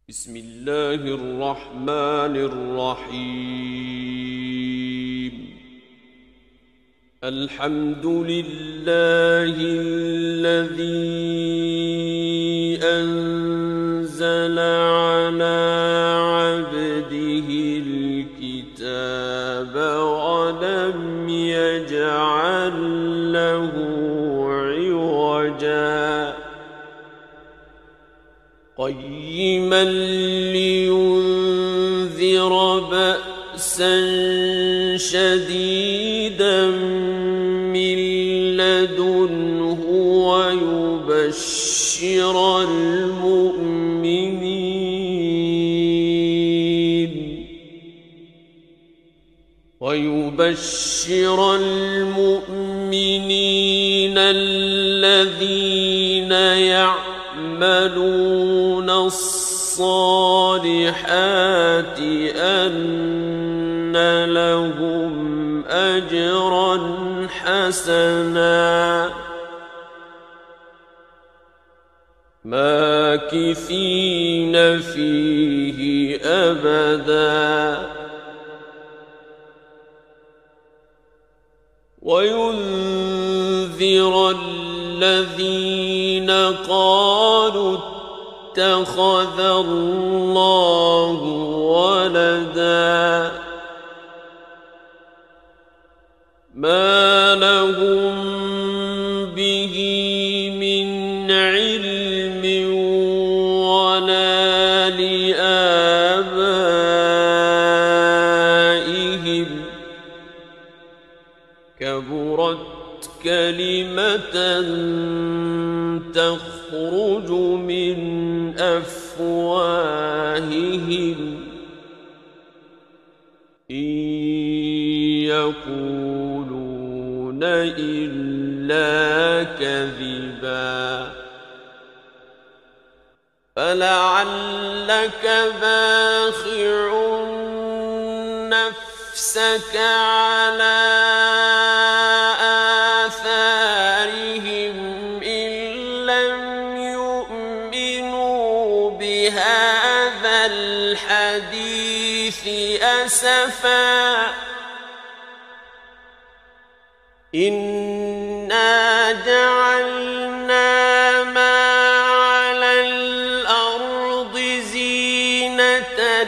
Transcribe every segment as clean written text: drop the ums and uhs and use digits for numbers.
بسم الله الرحمن الرحيم. الحمد لله الذي أنزل على عبده الكتاب ولم يجعل له عوجا قيما لينذر بأسا شديدا من لدنه ويبشر المؤمنين الذين يعملون الصالحات أن لهم أجرا حسنا ماكثين فيه أبدا وينذر الذين قالوا اتخذ الله ولدا ما لهم به من علم ولا لآبائهم كبرت كلمة تخرج من أفواههم إن يقولون إلا كذبا فلعلك باخع نفسك على آثارهم إن لم يؤمنوا بهذا الحديث أسفا إنا جعلنا ما على الأرض زينة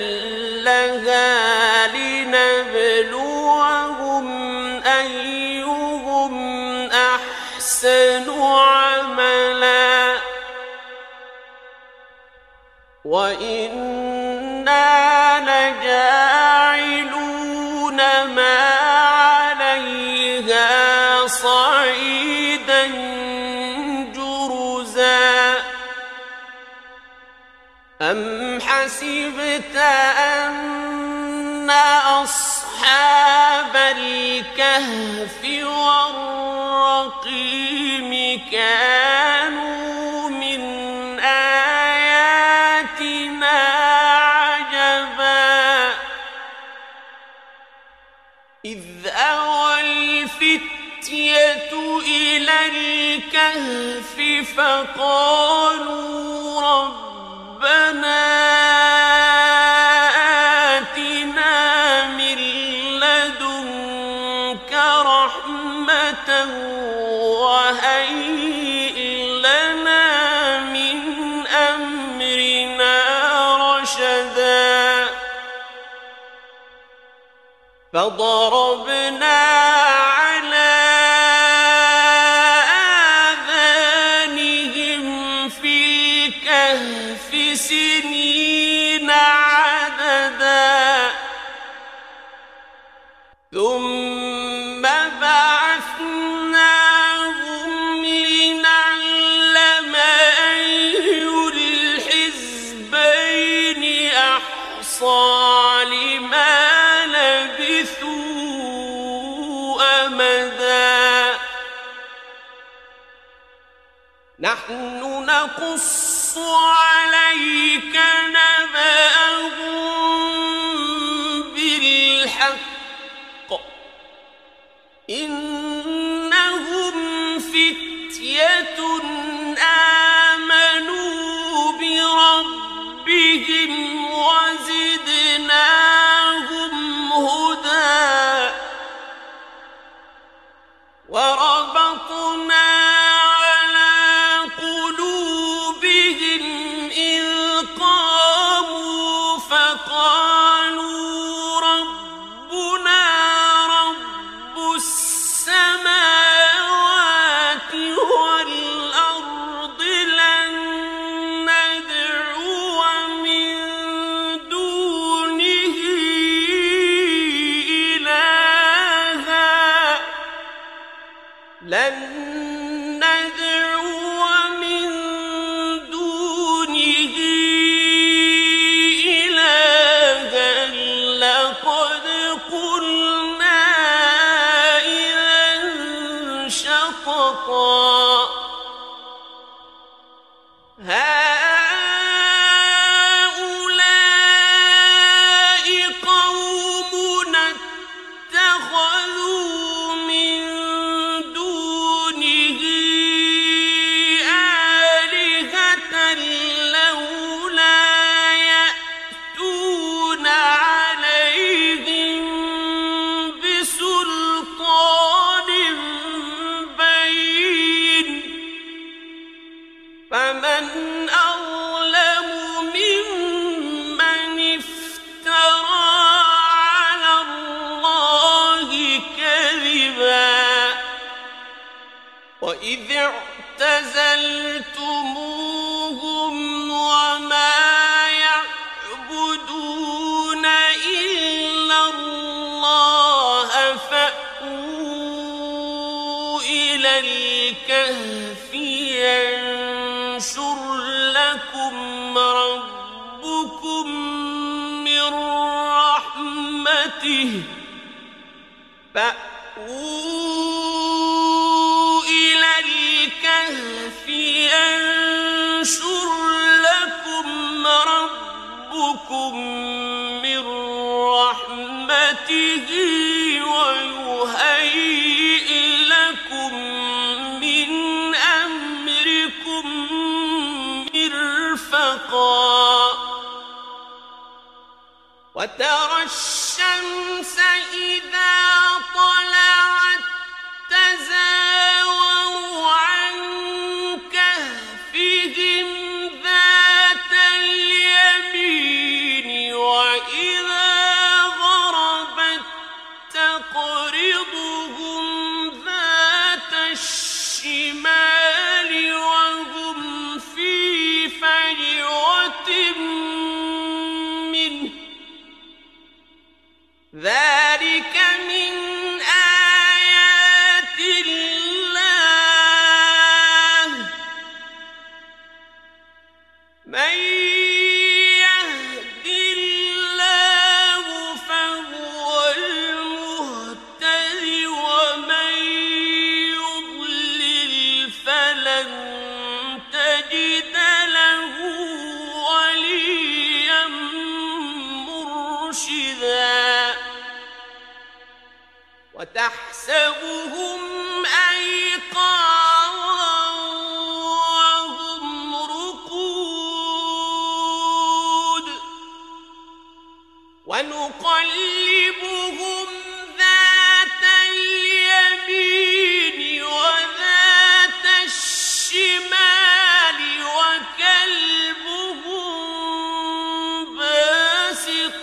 لها لنبلوهم أيهم أحسن عملا وإنا لجاعلون ما عليها صعيدا جرزا أم حسبت أن أصحاب الكهف والرقيم كانوا من آياتنا عجبا إذ أوى الفتية إلى الكهف فقالوا ربنا آتنا من لدنك رحمة وهيئ لنا من أمرنا رشدا فضربنا على آذانهم في الكهف سنين عددا ثم بعثناهم لنعلم أي الحزبين أحصى لما لبثوا أمدا نحن نقص عليك نبأهم بالحق إنهم فتية آمنوا بربهم وإذ اعتزلتموهم وما يعبدون إلا الله فأووا إلى الكهف ينشر لكم ربكم من رحمته ينشر لكم ربكم من رحمته ويهيئ لكم من أمركم مرفقا وترى الشمس إذا طلعت تزاور عن كهفهم ذات اليمين وإذا غربت تقرضهم ذات الشمال وهم في فجوة منه ذلك من آيات الله من يهد الله فهو المهتد ومن يضلل فلن تجد له وليا مرشدا وتحسبهم أيقاظا وهم رقود ونقلبهم ذات اليمين وذات الشمال وكلبهم باسط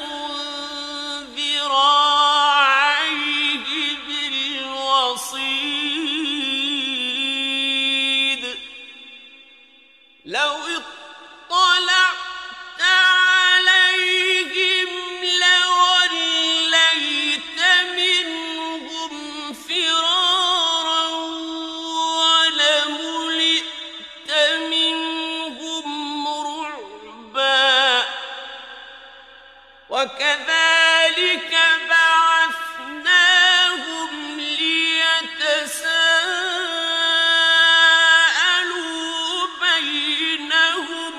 ذراعيه بالوصيد لو اطلعت عليهم لوليت منهم فرارا ولملئت منهم رعبا وكذلك بعثناهم ليتساءلوا بينهم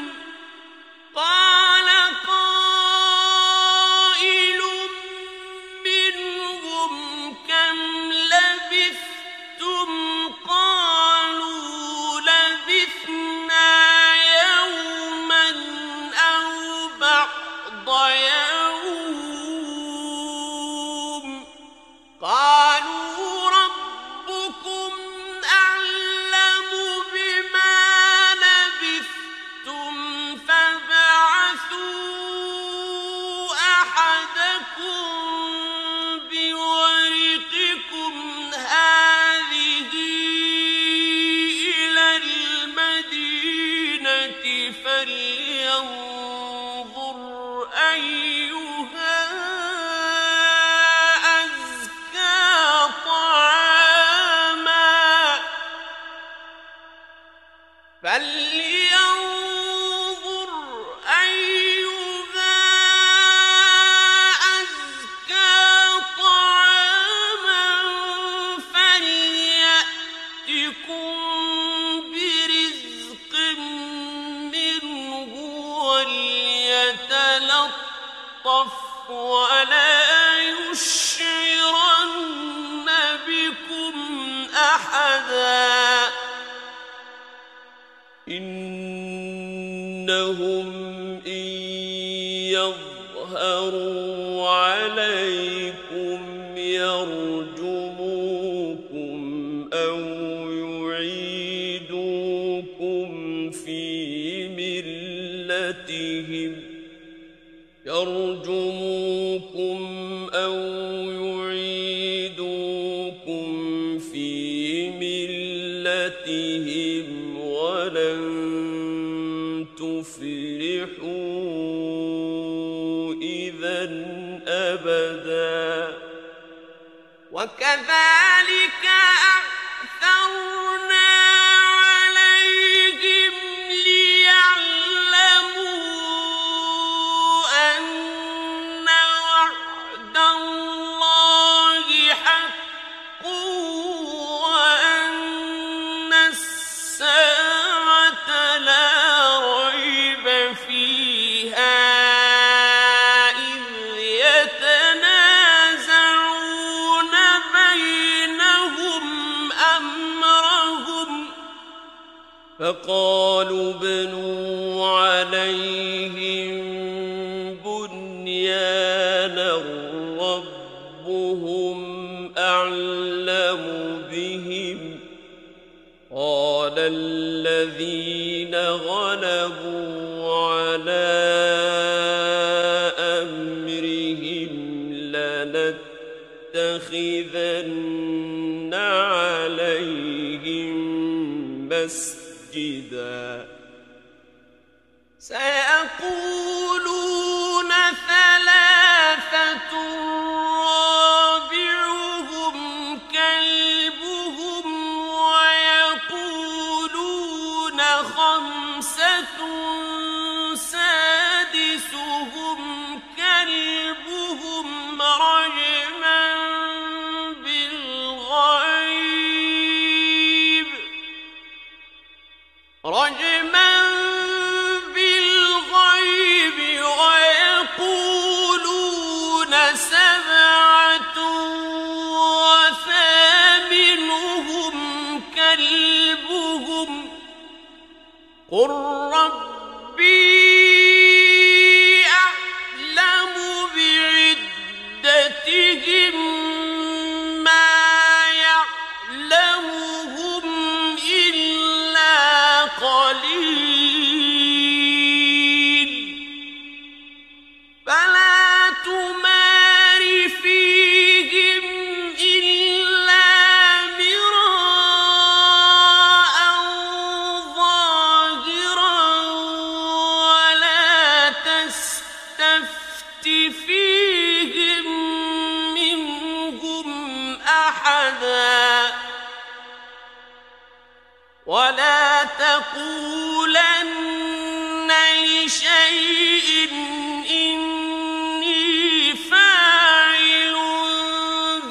قال قائل منهم كم لبثتم قالوا لبثنا يوما أو بعض يوم قالوا ربكم أعلم بما لبثتم فابعثوا أحدكم بورقكم هذه إلى المدينة فلينظر أيها أزكى طعاما فلينظر أيها أزكى طعاما فليأتكم برزق منه وليتلطف ولا يشعرن بكم أحدا إنهم إن يظهروا عليكم يرجموكم أو يعيدوكم في ملتهم تفلحوا إذا أبدا وكذلك أعثرنا عليهم ليعلموا أن وعد الله حق وأن الساعة لا ريب فيها إذ يتنازعون بينهم أمرهم فقالوا ابنوا عليهم بنيانا ربهم أعلم بهم قال الذين غلبوا على أمرهم لنتخذن عليهم مسجدا سيقولون ثلاثة رابعهم كلبهم ويقولون خمسة سادسهم كلبهم رجما بالغيب ويقولون سبعة وثامنهم كلبهم قل ربي أعلم بعدتهم ما يعلمهم إلا قليل فلا تمار فيهم إلا مراء ظاهرا ولا تستفت فيهم منهم أحدا ولا تقولن لشيء إني فاعل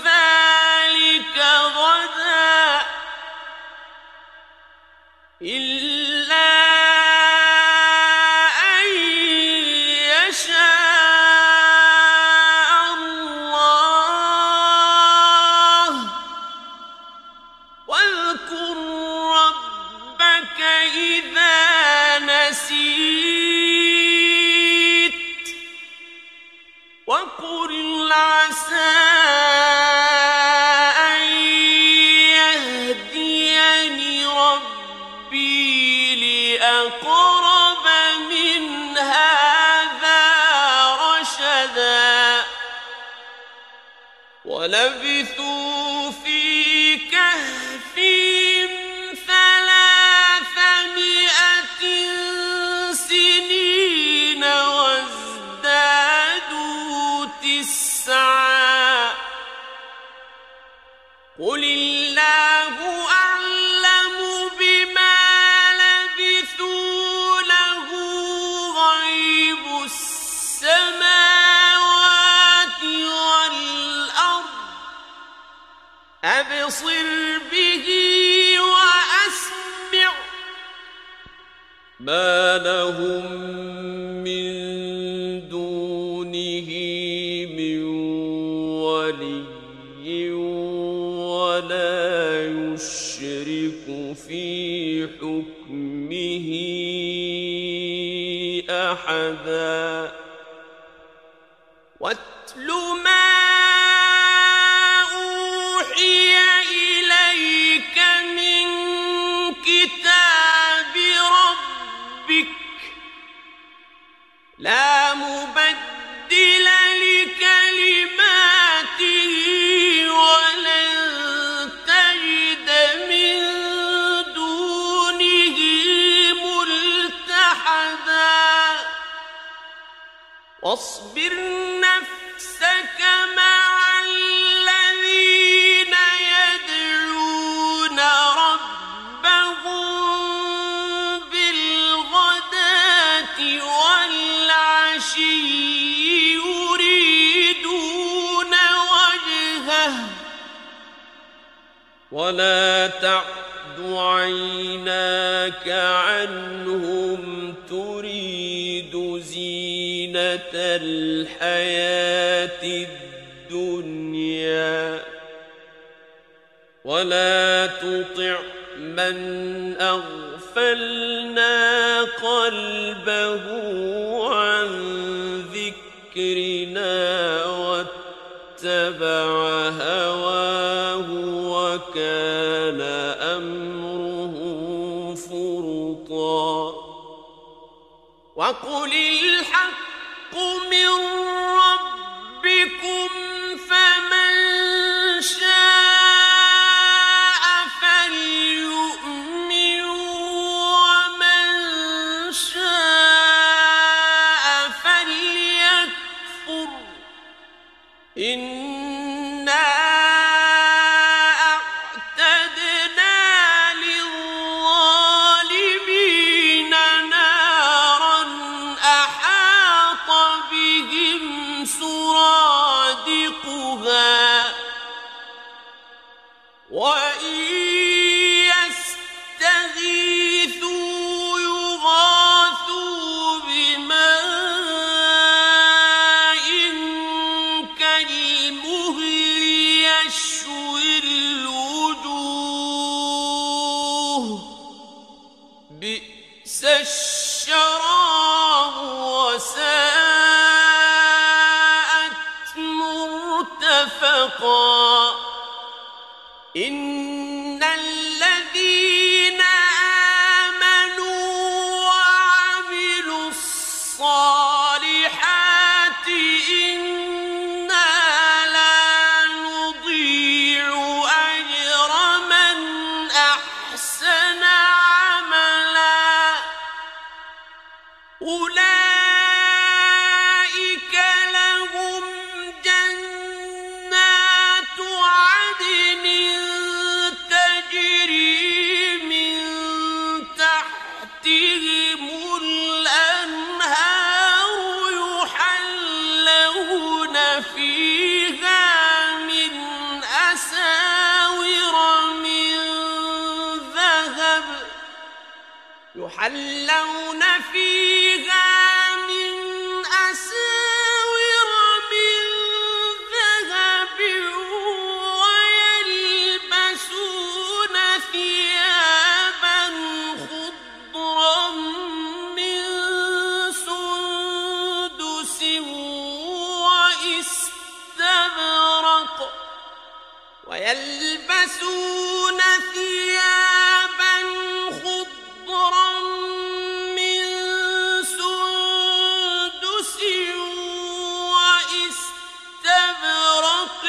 ذلك غدا إلا أن يشاء الله واذكر ربك إذا نسيت وقل عسى أن يهديني ربي لأقرب من هذا رشدا ولبثوا في كهفهم 300 سنين وازدادوا 9 قل الله أعلم بما لبثوا له غيب السماوات والأرض أبصر به وأسمع ما لهم من دونه من ولي ولا يشرك في حكمه أحدا واتل ما أوحي إليك من كتاب ربك لا مبدل لكلماته ولن تجد من دونه ملتحدا واصبر نفسك مع الذين يدعون ربهم بالغداة والعشي يريدون وجهه ولا تعد عيناك عنهم تريد زينة الحياة الدنيا ولا تطع من أغفلنا قلبه عن ذكرنا واتبع هواه وكان أمره فرطا وقل الحق من ربكم فمن شاء فليؤمن ومن شاء فليكفر إنا أعتدنا للظالمين نارا أحاط بهم سرادقها وإن يستغيثوا يغاثوا بماء كالمهل يشوي الوجوه بئس الشراب وساءت مرتفقا إن الذين آمنوا وعملوا الصالحات إنا لا نضيع أجر من أحسن عملا أولئك لهم جنات عدن تجري من تحتهم الأنهار يحلون فيها من أساور من ذهب ويلبسون ثيابا خضرا من سندس واستبرق ويلبسون ثيابا خضرا من سندس واستبرق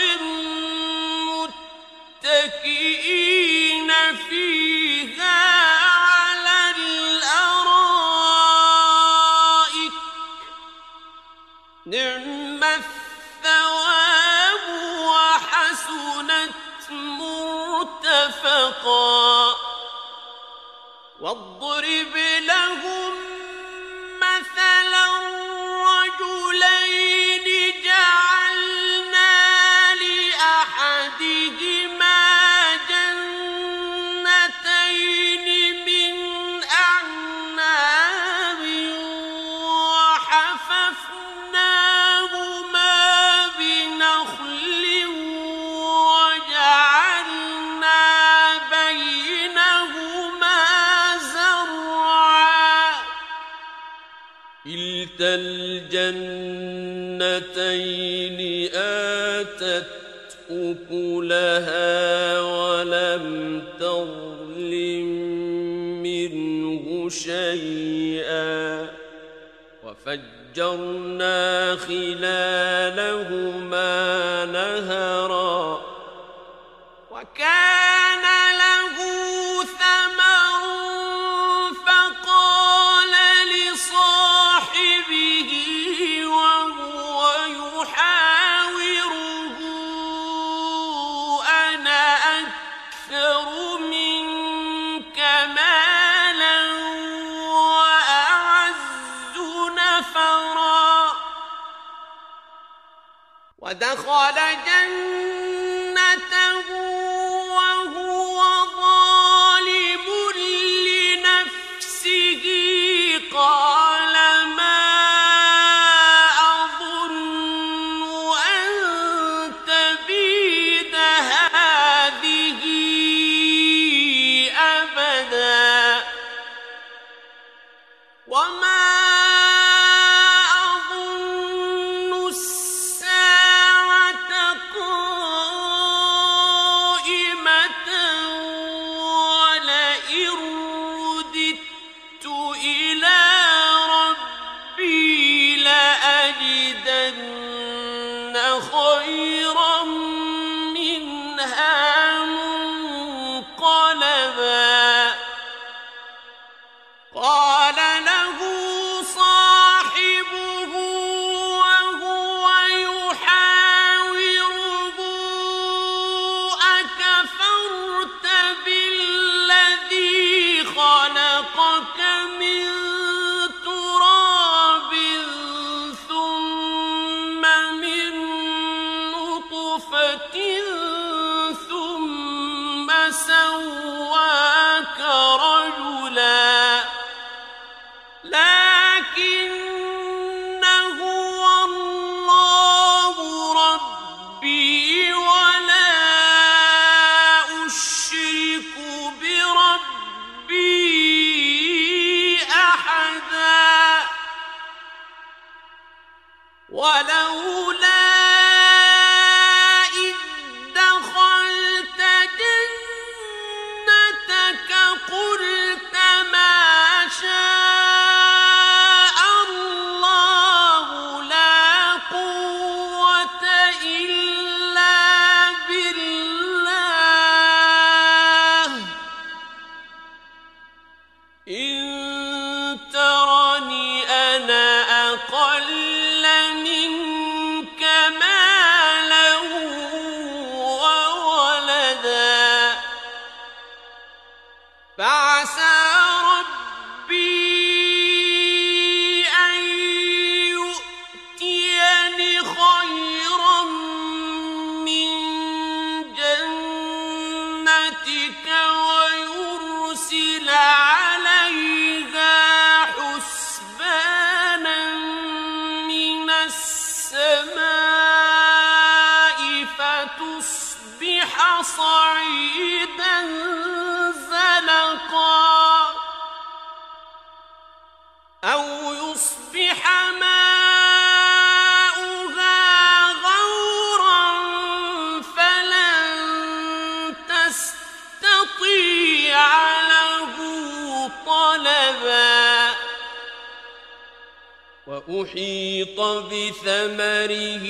متكئين فيها على الأرائك نعم الثواب وحسنت مرتفقا واضرب لهم مثلا رجلين جعلنا لأحدهما جنتين من أعناب وحففناهما بنخل وجعلنا بينهما زرعا كلتا الجنتين آتت أكلها ولم تظلم منه شيئا وفجرنا خلالهما نهرا وكان له ثمر فقال لصاحبه وهو ودخل جنته وهو ظالم لنفسه قال ما أظن أن تبيد هذه أبدا وما صعيدا زلقا أو يصبح ماؤها غورا فلن تستطيع له طلبا وأحيط بثمره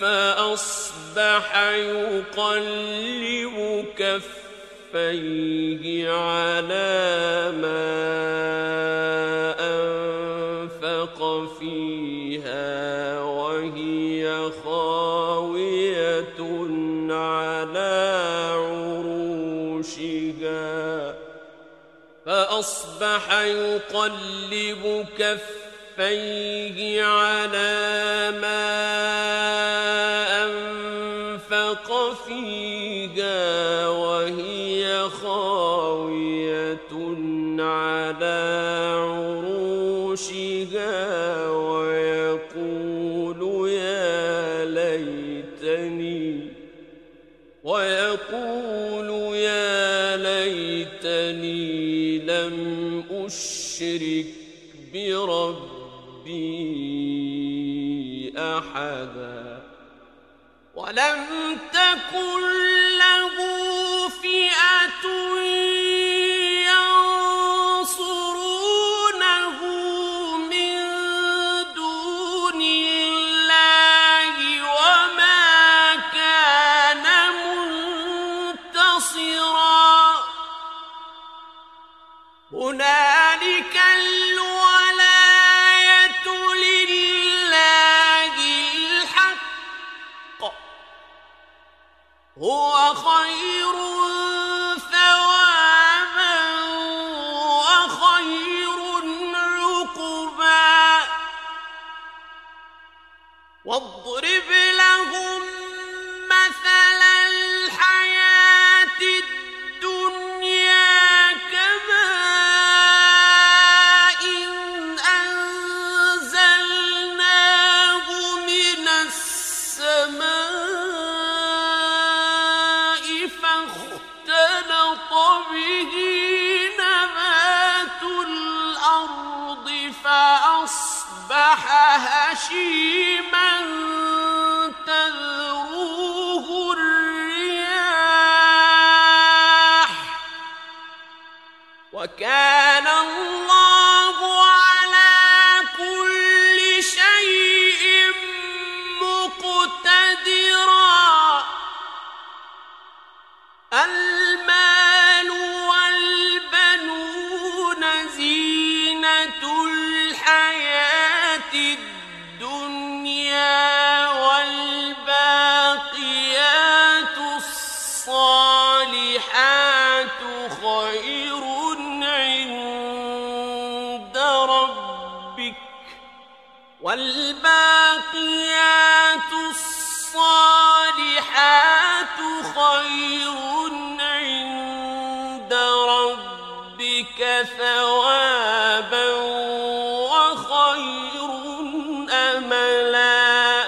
فأصبح يقلب كفيه على ما أنفق فيها وهي خاوية على عروشها فأصبح يقلب كفيه على ما أنفق فيها وهي خاوية على عروشها ويقول يا ليتني لم أشرك بربي أحدا ولم تكن له فئة ينصرونه من دون الله وما كان منتصرا هنالك الولاية لله الحق هو خير ثوابا وخير عقبا واضرب لهم مثل الحياة الدنيا كماء أنزلناه من السماء فاختلط به نبات الأرض فأصبح هشيما تذروه الرياح وكان الله على كل شيء مقتدرا المال والبنون زينة الحياة الدنيا والباقيات الصالحات خير عند ربك والباقيات الصالحات خير عند ربك ثوابا وخير أملا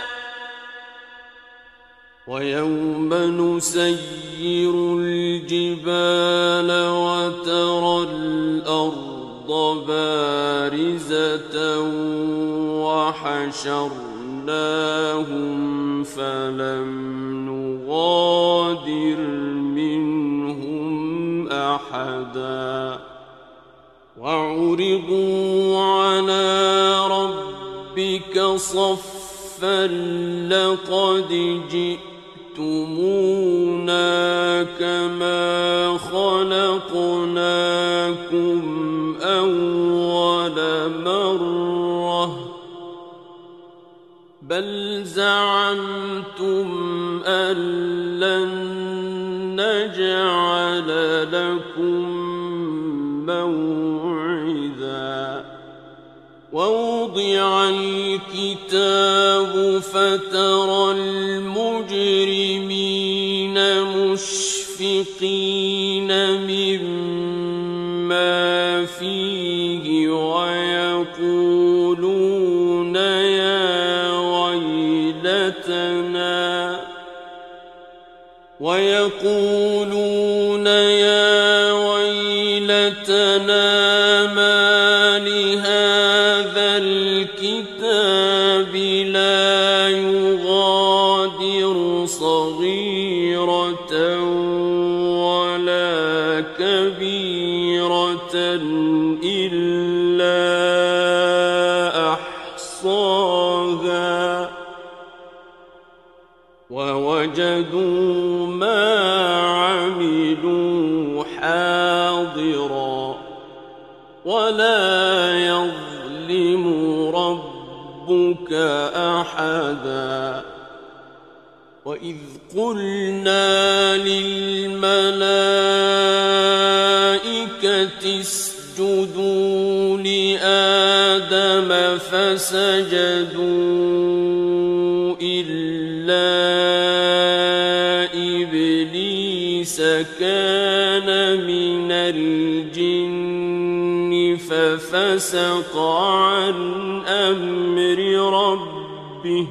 ويوم نسير الجبال وترى الأرض بارزة وحشرناهم فلم نغادر منهم أحدا وعرضوا على ربك صفا لقد جئتمونا كما خلقناكم أول مرة بل زعمتم أن لن نجعل لكم موعدا ووضع الكتاب فترى المجرمين مشفقين مما فيه ويقولون يا ويلتنا ما لهذا الكتاب لا يغادر صغيرة ولا كبيرة إلا أحصاها ووجدوا ما عملوا حاضرا ولا يظلم ربك أحدا وإذ قلنا للملائكة اسجدوا لآدم فسجدوا إلا إبليس كان من الجن ففسق عن أمر ربه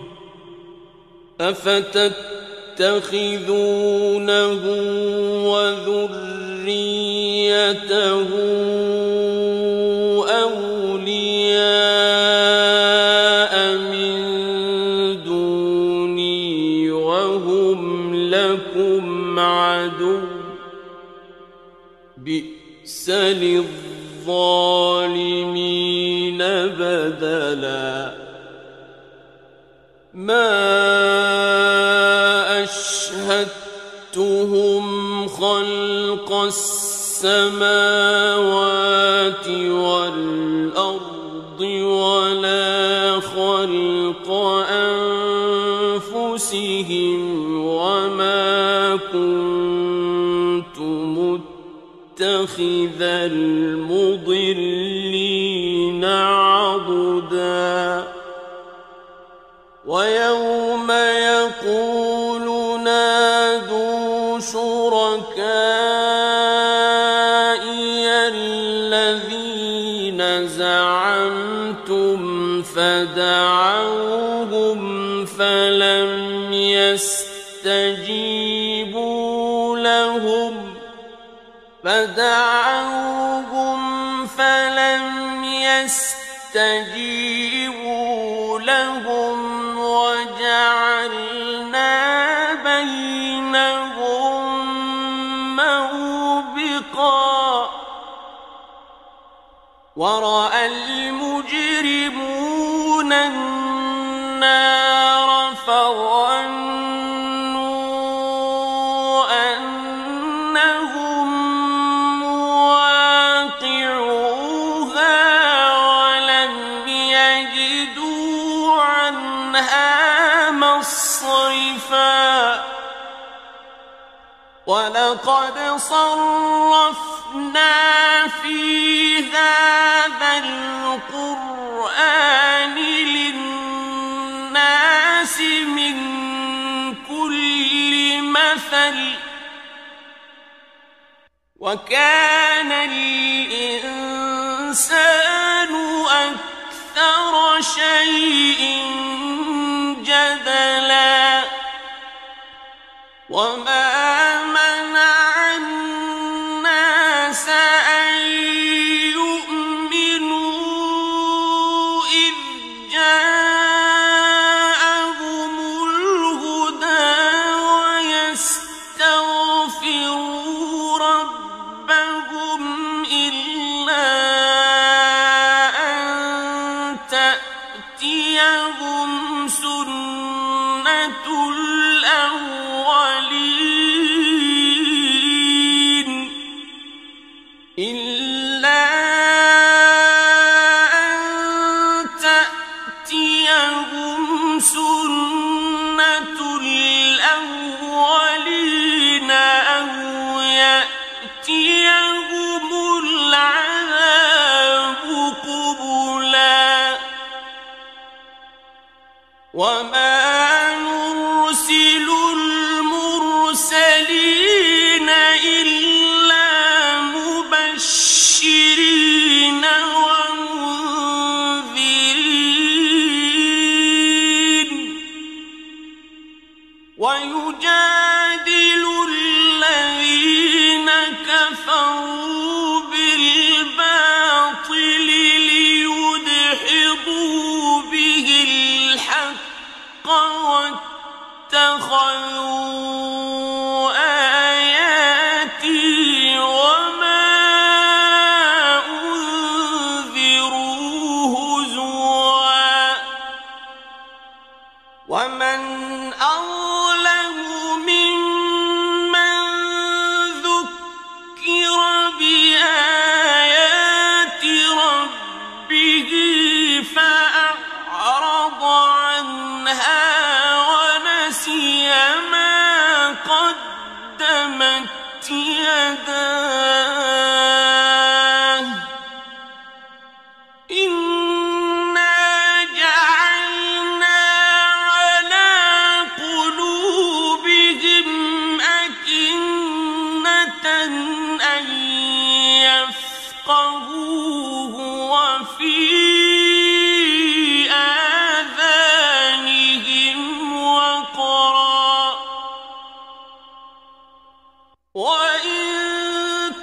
أفتتخذونه وذريته أولياء من دوني وهم لكم عدو بئس للظالمين بدلا ما أشهدتهم خلق السماوات والأرض ولا خلق أنفسهم وما كنت متخذ المضلين عضدا ويوم يقول نادوا شركائي الذين زعمتم فدعوهم فلم يستجيبوا لهم وجعلنا بينهم موبقا ورأى المجرمون النار فظنوا أنهم مواقعوها ولم يجدوا عنها مصرفا ولقد صرفنا في هذا القرآن للناس من كل مثل وكان الإنسان أكثر شيء جدلا وما منع الناس أن يؤمنوا إذ جاءهم الهدى ويستغفروا ربهم إلا أن تأتيهم سنة الأولين إلا أن تأتيهم سنة الأولين أو يأتيهم العذاب قبلا وما نرسل المرسلين إلا مبشرين ومنذرين ويجادل الذين كفروا بالباطل ليدحضوا به الحق واتخذوا آياتي وما أنذروا هزوا ومن أظلم ممن ذكر بآيات ربه فأعرض عنها ونسي ما قدمت يداه إنا جعلنا على قلوبهم أكنة أن يفقهوه وفي آذانهم وقرا وإن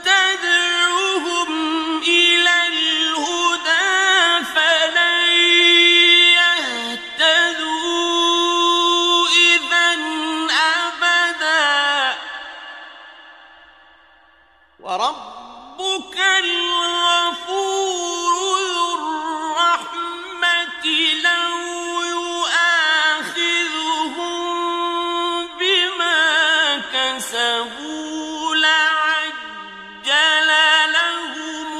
تدعوهم إلى الهدى فلن يهتدوا إذا أبدا وربك الغفور ذو الرحمة لو يؤاخذهم بما كسبوا لعجل لهم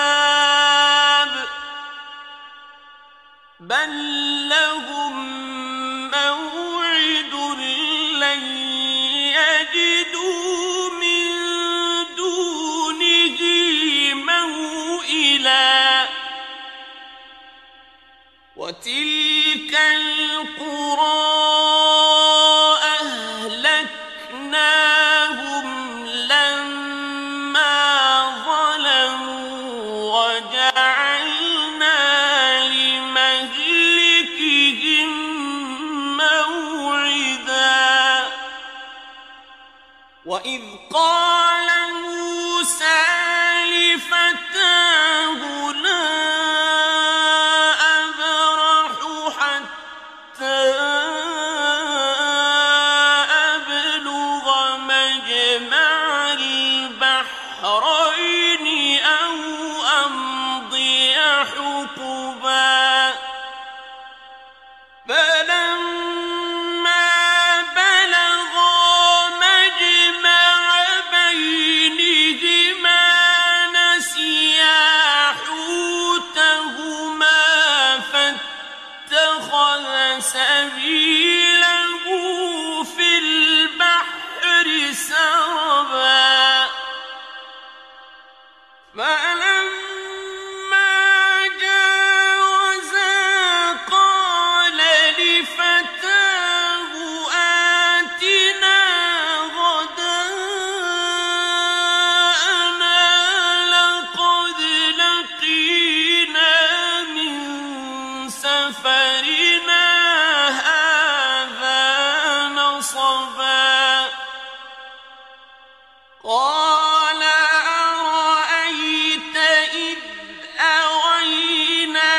العذاب بل لهم موعد لن يجدوا من دونه موئلا وتلك القرى أهلكناهم لما ظلموا وجعلنا لمهلكهم موعدا وإذ قال موسى لفتاه لا أبرح حتى أبلغ مجمع البحرين أو أمضي حقبا فلما بلغا مجمع بينهما نسيا حوتهما فاتخذ سبيله في البحر سربا فلما جاوزا قال لفتاه آتنا غداءنا لقد لقينا من سفرنا هذا نصبا قال أرأيت إذ أوينا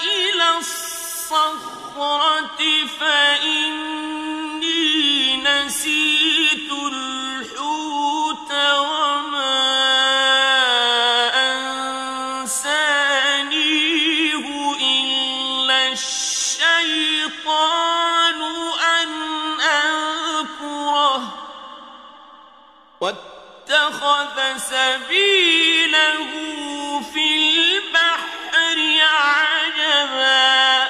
إلى الصخرة فإني نسيت الحوت وما أنسانيه إلا الشيطان أن أذكره واتخذ سبيله في البحر عجبا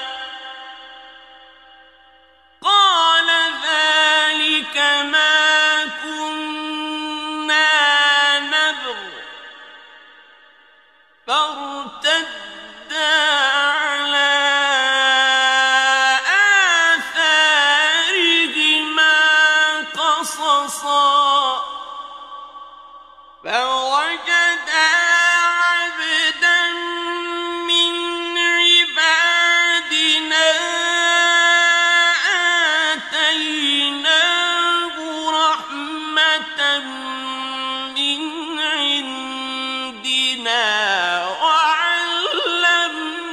قال ذلك ما كنا نبغ فارتدا على آثارهما قصصا فوجدا عبدا من عبادنا آتيناه رحمة من عندنا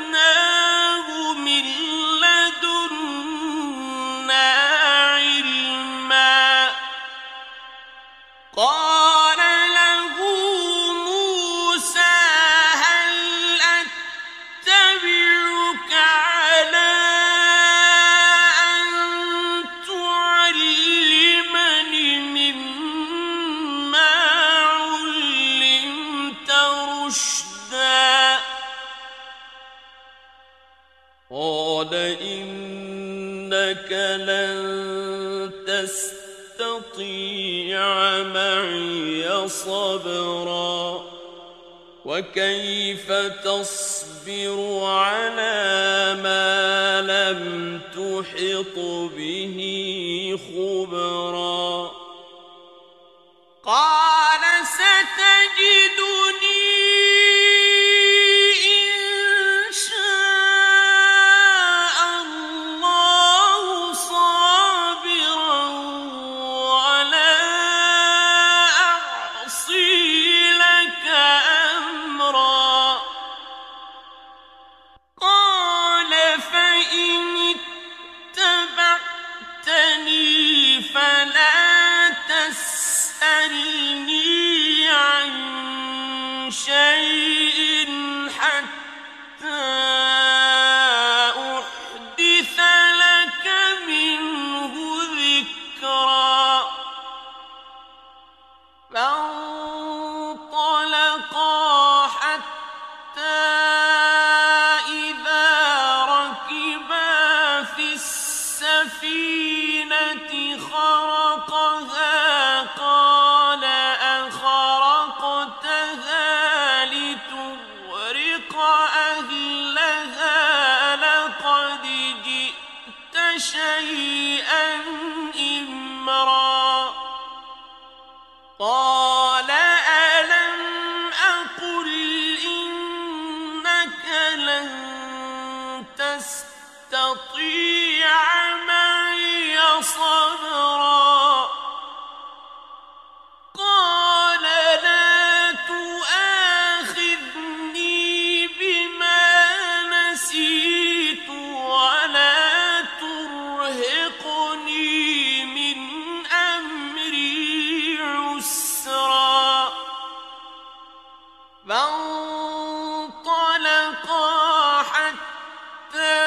وعلمناه من لدنا علما قال له موسى هل أتبعك على أن تعلمني مما علمت رشدا قال إنك لن تستطيع معي صبرا وكيف تصبر على ما لم تحط به خبرا قال ستجدني إن شاء الله صابرا ولا أعصي لك أمرا قال فإن اتبعتني شيئا إمرا قال ألم أقل إنك لن تستطيع معي صبرا قال لا تؤاخذني بما نسيت ولا ترهقني من أمري عسرا فانطلقا حتى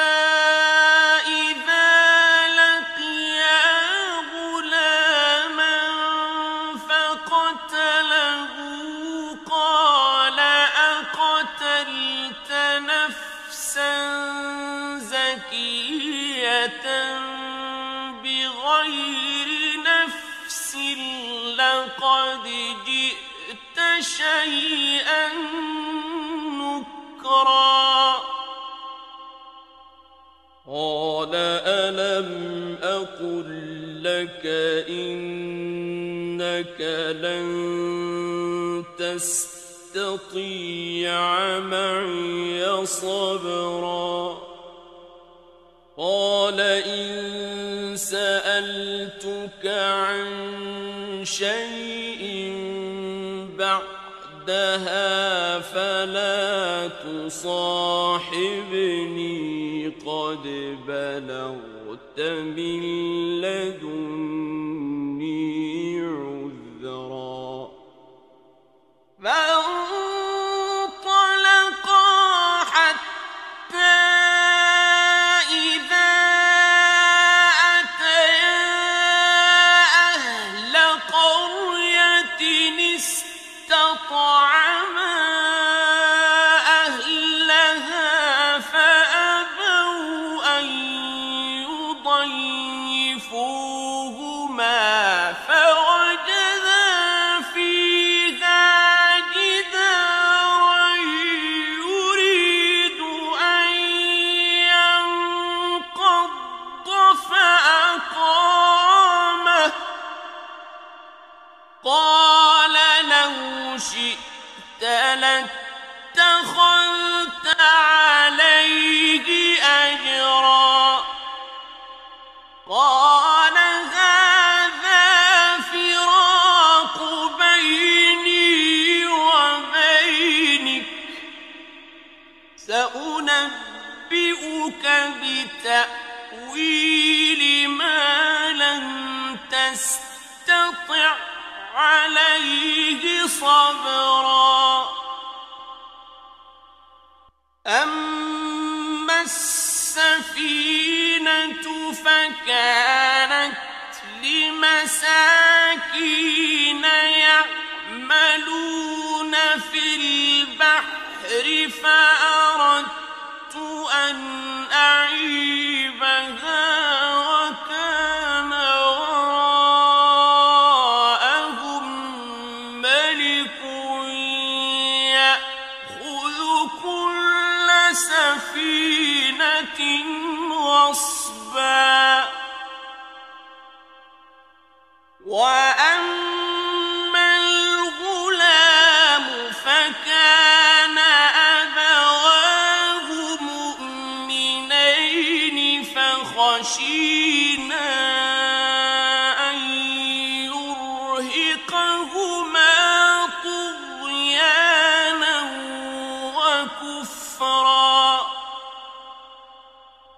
إذا لقيا غلاما فقتله قال أقتلت نفسا زكية بغير نفس لقد جئت شيئا نكرا قال ألم أقل لك إنك لن تستطيع معي صبرا قال إن سألتك عن شيء بعدها فلا تصاحبني قد بلغت من لدني عذرا فانطلقا حتى إذا أتيا أهل قرية استطعما أهلها فأبوا أن يضيفوهما فوجدا فيها جدارا يريد أن ينقض فأقامه قال لو شئت لاتخذت عليه أجرا قال هذا فراق بيني وبينك سأنبئك بتأويل ما لم تستطع عليه صبرا أما السفينة فكانت لمساكين يعملون في البحر فأردت أن أعيبها وكان وراءهم ملك يأخذ كل سفينة غصبا وأما الغلام فكان أبواه مؤمنين فخشينا أن يرهقهما طغيانا وكفرا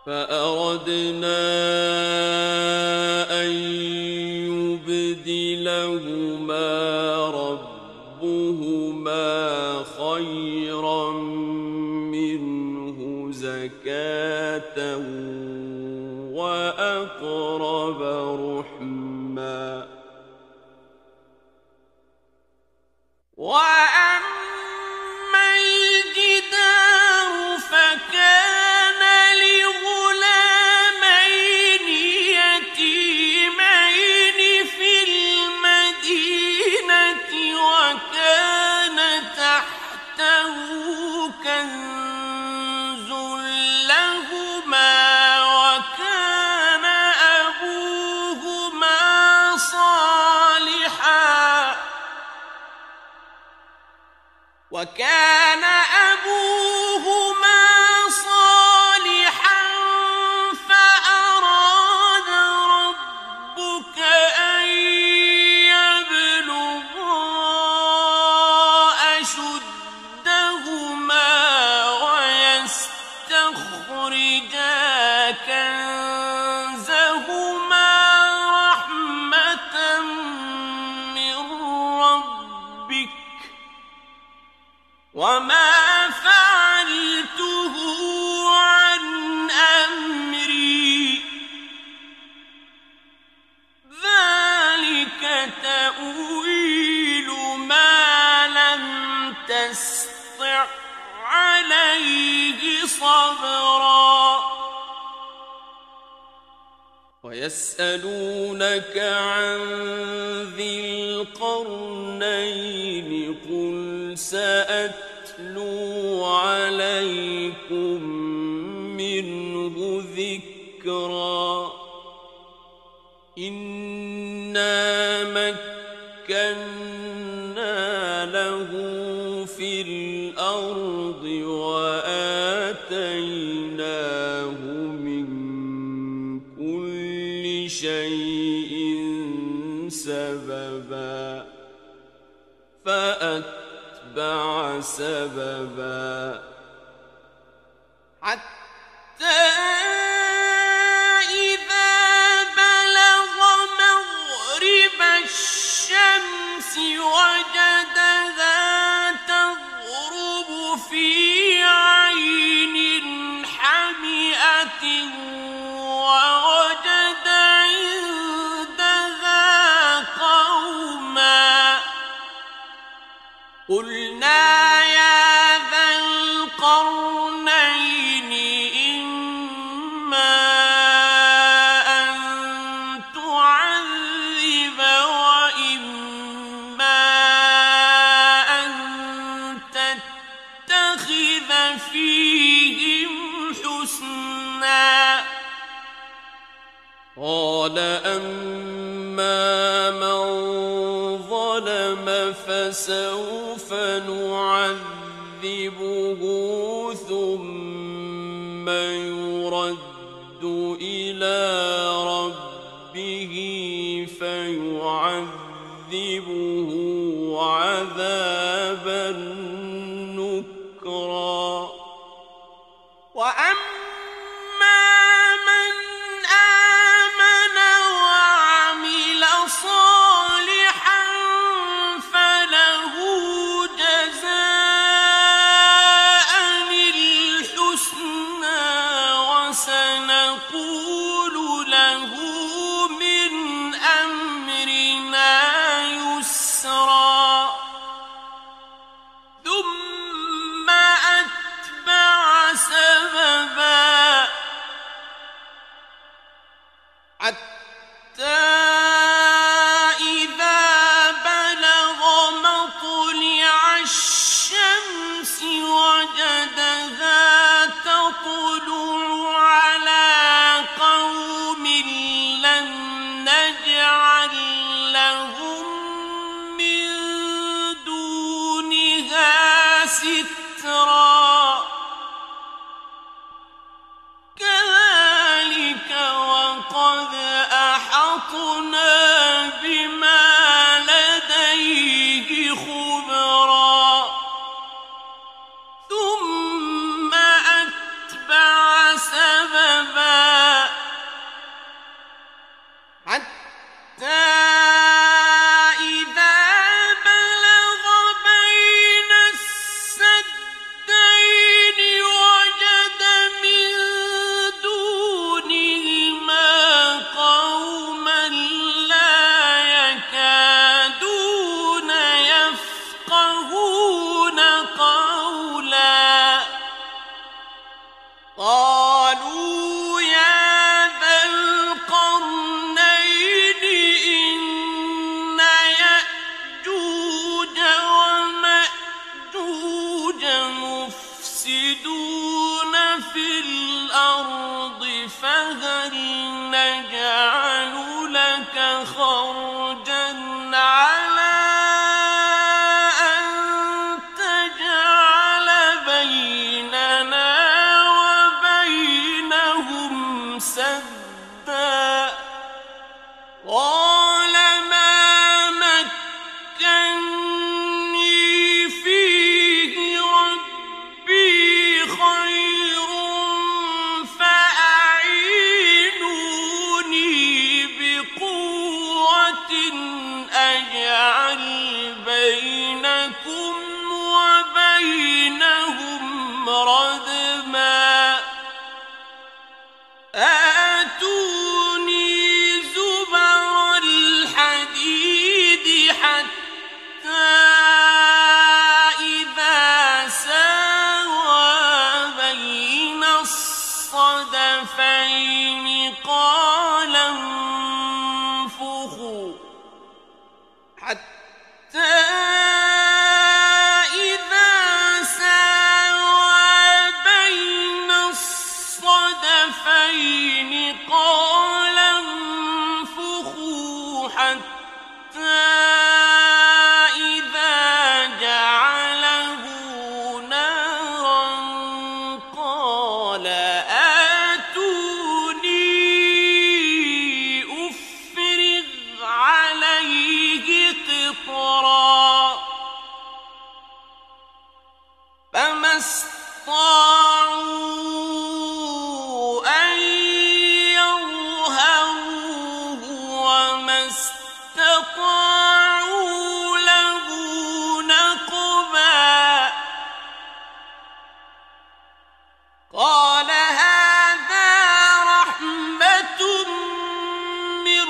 فأردنا أن يبدلهما ربهما خيرا منه زكاة وأقرب رحما وأما الجدار فكان لغلامين يتيمين في المدينة وكان تحته كنز لهما وكان وكان أبوهما صالحا فأراد ربك أن يبلغا أشدهما ويستخرجا كنزهما رحمة من ربك وما فعلته عن أمري ذلك تأويل ما لم تسطع عليه صبرا ويسألونك عن ذي القرنين قل سأتلو عليكم منه ذكرا إنا مكنا له في الأرض وآتيناه من كل شيء سببا فأتبع سببا حتى إذا بلغ مغرب الشمس وجدها تغرب في عين حمئة ووجد عندها قوما قلنا يا ذا القرنين إما أن تعذب وإما أن تتخذ فيهم حسنا قال أما من ظلم فسوف نعذبه ثم يرد إلى ربه فيعذبه عذابا نكرا وأما من آمن وعمل صالحا فله جزاء الحسنى وسنقول له من أمرنا يسرا ثم أتبع سببا حتى إذا بلغ مطلع الشمس وجدها تطلع على قوم لم نجعل لهم من دونها سترا كذلك وقد أحطنا بما لديه خبرا ثم أتبع سببا حتى إذا بلغ بين السدين وجد من دونهما قوما لا يكادون يفقهون قولا قالوا يا ذا القرنين إن يأجوج ومأجوج مفسدون في الأرض فهل نجعل لك خرجا على أن تجعل الصدفين قال انفخوا حتى إذا ساوى بين الصدفين قال انفخوا حتى إذا جعله نارا قال آتوني أفرغ عليه قطرا فما استطاعوا أن يظهروه وما استطاعوا له نقبا قال هذا رحمة من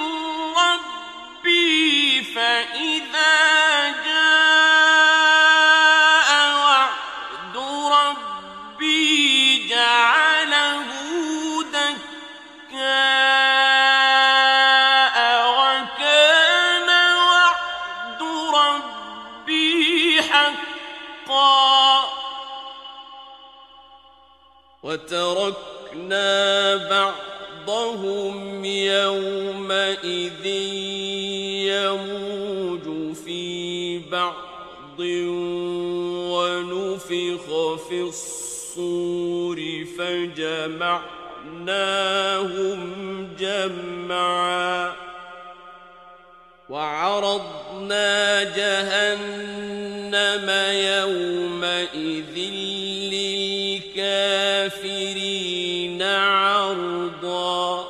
ربي فإذا جاء وعد ربي جعله دكاء وكان وعد ربي حقا وتركنا بعضهم يومئذ يموج في بعض ونفخ في الصور فجمعناهم جمعا وعرضنا جهنم يومئذ للكافرين عرضا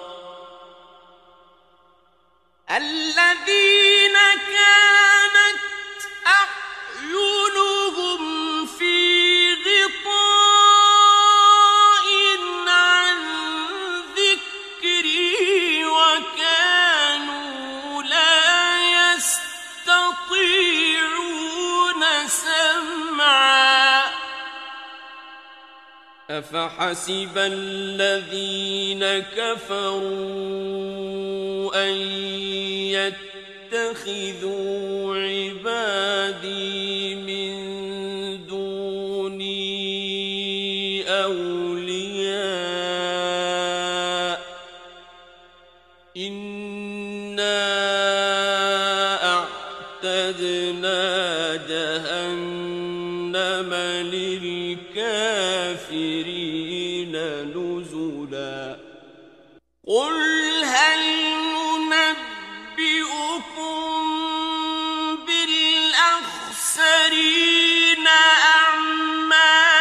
الذين كانت أعينهم في غطاء عن ذكري وكانوا لا يستطيعون سمعا أفحسب الذين كفروا أن يتخذوا عبادي من دوني أولياء إنا أعتدنا جهنم للكافرين نزلا قل هل ننبئكم بالأخسرين أعمالا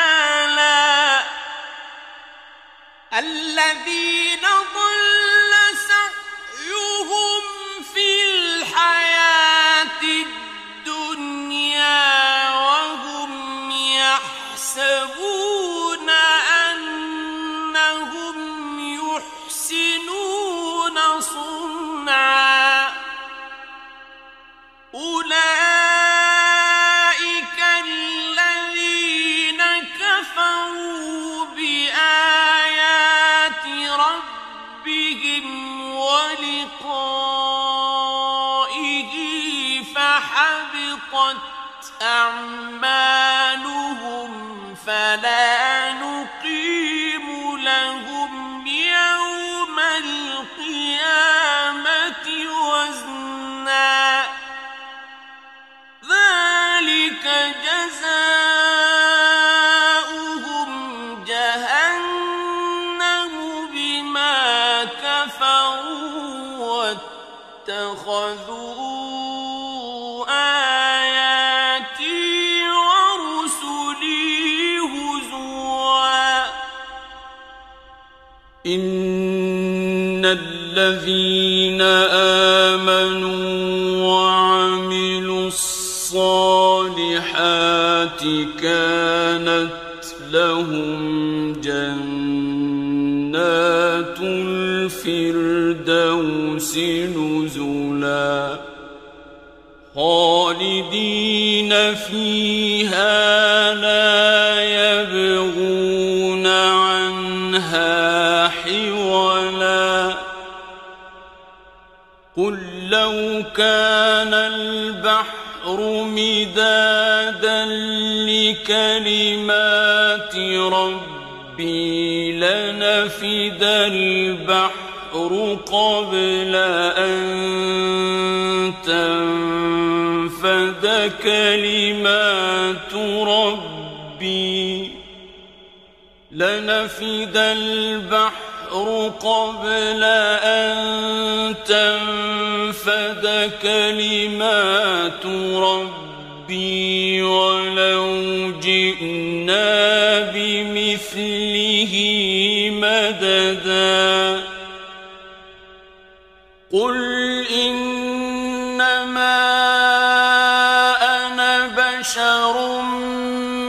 الذين ضل سعيهم في الحياة الدنيا وهم يحسبون أنهم يحسنون صنعا أولئك الذين كفروا بآيات ربهم ولقائه فحبطت أعمالهم فلا نقيم لهم يوم القيامة وزنا ذلك جزاؤهم جهنم بما كفروا واتخذوا آياتي ورسلي هزوا إن الذين آمنوا وعملوا الصالحات كانت لهم جنات الفردوس نزلا خالدين فيها لا يبغون عنها لا حولا قل لو كان البحر مدادا لكلمات ربي لنفد البحر قبل أن تنفد كلمات ربي لنفد البحر قبل أن تنفد كلمات ربي ولو جئنا بمثله مددا قل إنما أنا بشر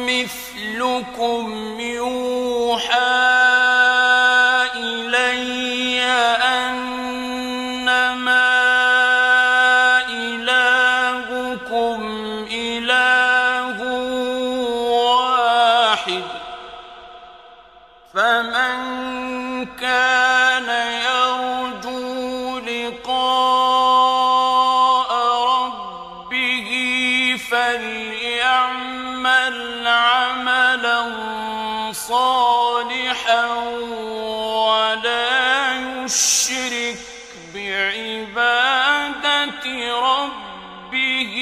مثلكم يوحى إلي أنما إلهكم إله واحد فمن كان يرجو لقاء ربه فليعمل عملا صالحا ولا يشرك بعبادة ربه